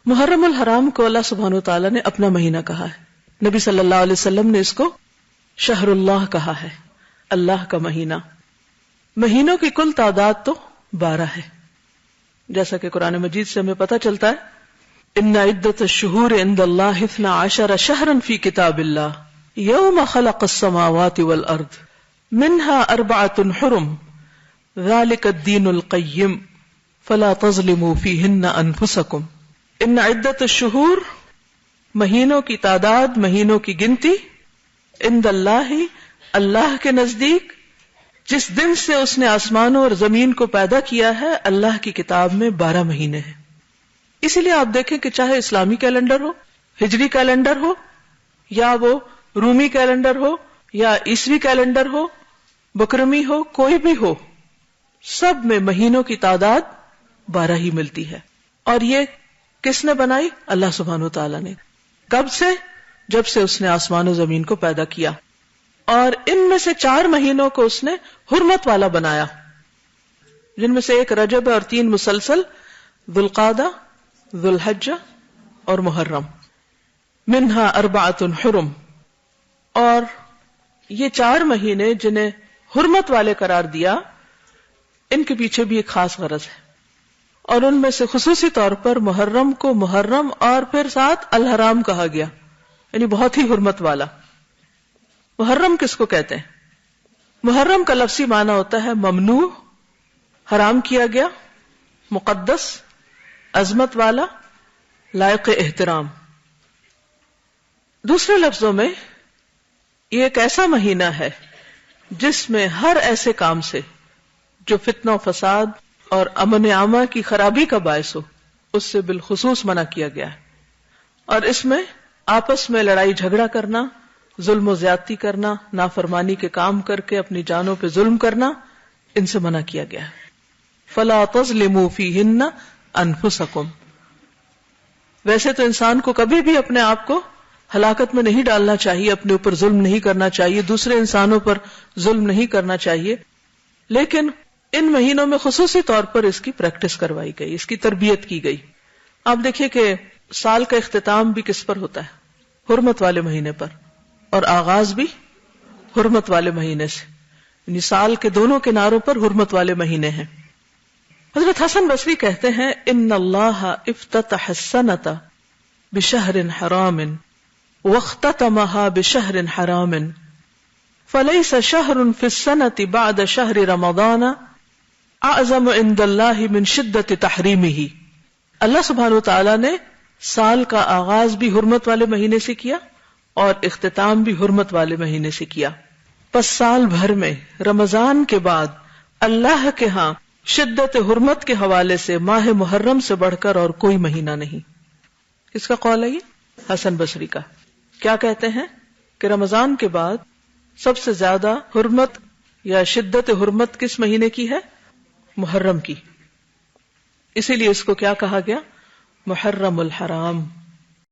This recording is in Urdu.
محرم الحرام کو اللہ سبحانہ وتعالی نے اپنا مہینہ کہا ہے. نبی صلی اللہ علیہ وسلم نے اس کو شہر اللہ کہا ہے، اللہ کا مہینہ. مہینوں کی کل تعداد تو 12 ہے، جیسا کہ قرآن مجید سے ہمیں پتہ چلتا ہے ان عدت الشہور عند اللہ 12 شہرا فی کتاب اللہ یوم خلق السماوات والارض منها 4 حرم ذلك الدین القیم فلا تظلموا فیہن انفسکم. ان عدت الشہور، مہینوں کی تعداد، مہینوں کی گنتی، عند اللہ، اللہ کے نزدیک، جس دن سے اس نے آسمانوں اور زمین کو پیدا کیا ہے، اللہ کی کتاب میں 12 مہینے ہیں. اسی لیے آپ دیکھیں کہ چاہے اسلامی کیلنڈر ہو، ہجری کیلنڈر ہو، یا وہ رومی کیلنڈر ہو، یا عیسوی کیلنڈر ہو، بکرمی ہو، کوئی بھی ہو، سب میں مہینوں کی تعداد 12 ہی ملتی ہے. اور یہ کس نے بنائی؟ اللہ سبحانہ وتعالی نے. کب سے؟ جب سے اس نے آسمان و زمین کو پیدا کیا. اور ان میں سے 4 مہینوں کو اس نے حرمت والا بنایا، جن میں سے ایک رجب ہے اور 3 مسلسل ذوالقعدہ، ذوالحجہ اور محرم. منہا 4 حرم. اور یہ 4 مہینے جنہیں حرمت والے قرار دیا، ان کے پیچھے بھی ایک خاص غرض ہے، اور ان میں سے خصوصی طور پر محرم کو محرم اور پھر ساتھ الحرام کہا گیا، یعنی بہت ہی حرمت والا. محرم کس کو کہتے ہیں؟ محرم کا لفظی معنی ہوتا ہے ممنوع، حرام کیا گیا، مقدس، عظمت والا، لائق احترام. دوسرے لفظوں میں یہ ایک ایسا مہینہ ہے جس میں ہر ایسے کام سے جو فتنہ و فساد اور امن عامہ کی خرابی کا باعث ہو، اس سے بالخصوص منع کیا گیا ہے. اور اس میں آپس میں لڑائی جھگڑا کرنا، ظلم و زیادتی کرنا، نافرمانی کے کام کر کے اپنی جانوں پہ ظلم کرنا، ان سے منع کیا گیا ہے. فلا تظلموا فیہن انفسکم. ویسے تو انسان کو کبھی بھی اپنے آپ کو ہلاکت میں نہیں ڈالنا چاہیے، اپنے اوپر ظلم نہیں کرنا چاہیے، دوسرے انسانوں پر ظلم نہیں کرنا چاہیے، لیکن ان مہینوں میں خصوصی طور پر اس کی پریکٹس کروائی گئی، اس کی تربیت کی گئی. آپ دیکھیے کہ سال کا اختتام بھی کس پر ہوتا ہے؟ حرمت والے مہینے پر، اور آغاز بھی حرمت والے مہینے سے، یعنی سال کے دونوں کناروں پر حرمت والے مہینے ہیں. حضرت حسن بصری کہتے ہیں ان اللہ افتتح السنۃ بشہر حرام واختتمها بشہر حرام فلیس شہر فی السنۃ بعد شہر رمضان اعظم عند اللہ من شدت تحریمہ. اللہ سبحانہ وتعالی نے سال کا آغاز بھی حرمت والے مہینے سے کیا اور اختتام بھی حرمت والے مہینے سے کیا. پس سال بھر میں رمضان کے بعد اللہ کے ہاں شدت حرمت کے حوالے سے ماہ محرم سے بڑھ کر اور کوئی مہینہ نہیں. کس کا قول ہے یہ؟ حسن بصری کا. کیا کہتے ہیں کہ رمضان کے بعد سب سے زیادہ حرمت یا شدت حرمت کس مہینے کی ہے؟ محرم کی. اسی لیے اس کو کیا کہا گیا؟ محرم الحرام.